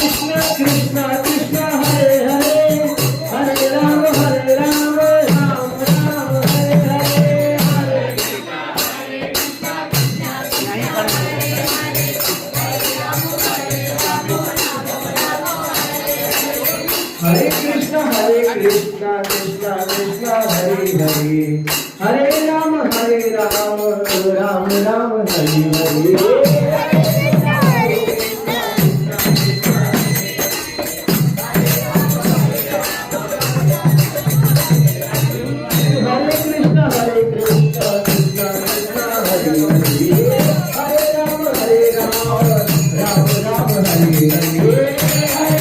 Krishna Krishna Hare Hare Hare Ram Ram Ram Hare Hare Hare Krishna Krishna Krishna Hare Hare Hare Ram Ram Ram Hare Hare Hare